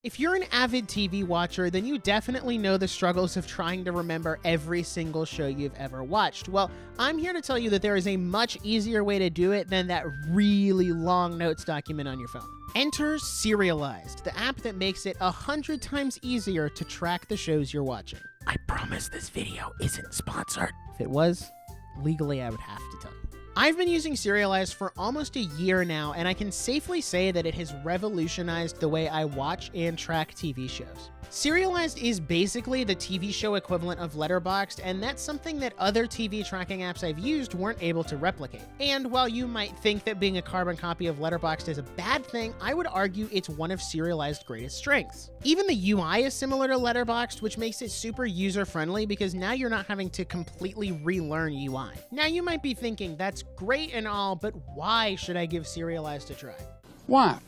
If you're an avid TV watcher, then you definitely know the struggles of trying to remember every single show you've ever watched. Well, I'm here to tell you that there is a much easier way to do it than that really long notes document on your phone. Enter Serializd, the app that makes it 100 times easier to track the shows you're watching. I promise this video isn't sponsored. If it was, legally I would have to tell you. I've been using Serializd for almost a year now, and I can safely say that it has revolutionized the way I watch and track TV shows. Serializd is basically the TV show equivalent of Letterboxd, and that's something that other TV tracking apps I've used weren't able to replicate. And while you might think that being a carbon copy of Letterboxd is a bad thing, I would argue it's one of Serialized's greatest strengths. Even the UI is similar to Letterboxd, which makes it super user-friendly because now you're not having to completely relearn UI. Now you might be thinking, that's great and all, but why should I give Serialized a try? Why?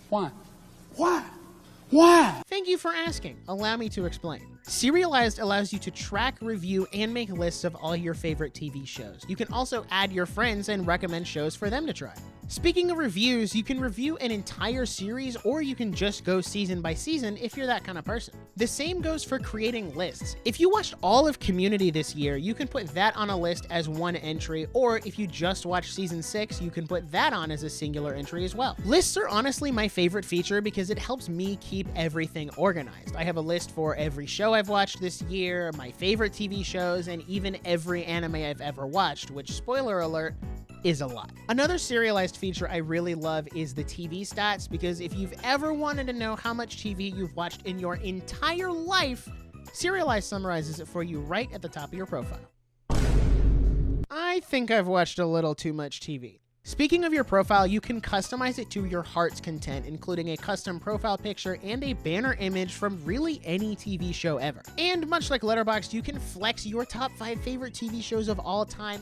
Thank you for asking. Allow me to explain. Serialized allows you to track, review, and make lists of all your favorite TV shows. You can also add your friends and recommend shows for them to try. Speaking of reviews, you can review an entire series, or you can just go season by season if you're that kind of person. The same goes for creating lists. If you watched all of Community this year, you can put that on a list as one entry, or if you just watched season 6, you can put that on as a singular entry as well. Lists are honestly my favorite feature because it helps me keep everything organized. I have a list for every show I've watched this year, my favorite TV shows, and even every anime I've ever watched, which, spoiler alert, is a lot. Another Serialized feature I really love is the TV stats, because if you've ever wanted to know how much TV you've watched in your entire life, Serialized summarizes it for you right at the top of your profile. I think I've watched a little too much TV. Speaking of your profile, you can customize it to your heart's content, including a custom profile picture and a banner image from really any TV show ever. And much like Letterboxd, you can flex your top 5 favorite TV shows of all time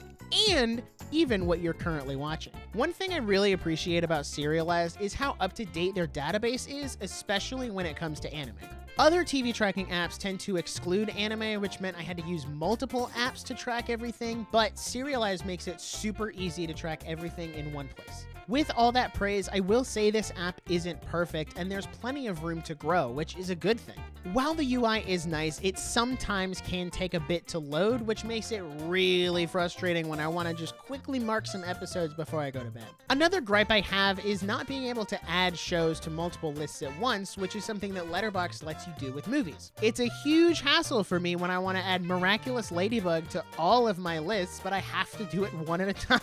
and even what you're currently watching. One thing I really appreciate about Serialized is how up-to-date their database is, especially when it comes to anime. Other TV tracking apps tend to exclude anime, which meant I had to use multiple apps to track everything, but Serialized makes it super easy to track everything in one place. With all that praise, I will say this app isn't perfect, and there's plenty of room to grow, which is a good thing. While the UI is nice, it sometimes can take a bit to load, which makes it really frustrating when I want to just quickly mark some episodes before I go to bed. Another gripe I have is not being able to add shows to multiple lists at once, which is something that Letterboxd lets you do with movies. It's a huge hassle for me when I want to add Miraculous Ladybug to all of my lists, but I have to do it one at a time.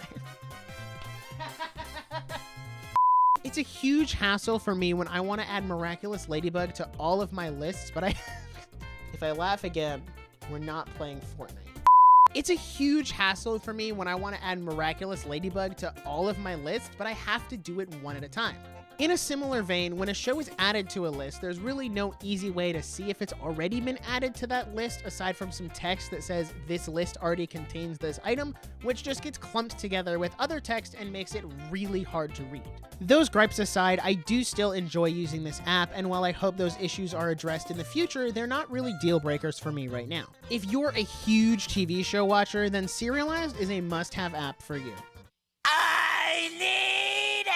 It's a huge hassle for me when I want to add Miraculous Ladybug to all of my lists, but if I laugh again, we're not playing Fortnite. It's a huge hassle for me when I want to add Miraculous Ladybug to all of my lists, but I have to do it one at a time. In a similar vein, when a show is added to a list, there's really no easy way to see if it's already been added to that list aside from some text that says this list already contains this item, which just gets clumped together with other text and makes it really hard to read. Those gripes aside, I do still enjoy using this app, and while I hope those issues are addressed in the future, they're not really deal breakers for me right now. If you're a huge TV show watcher, then Serialized is a must-have app for you. I need it!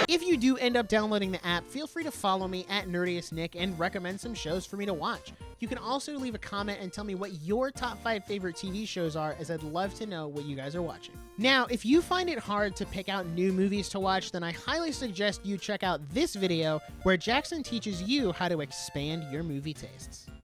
If you do end up downloading the app, feel free to follow me at Nerdiest Nick and recommend some shows for me to watch. You can also leave a comment and tell me what your top 5 favorite TV shows are, as I'd love to know what you guys are watching. Now, if you find it hard to pick out new movies to watch, then I highly suggest you check out this video where Jackson teaches you how to expand your movie tastes.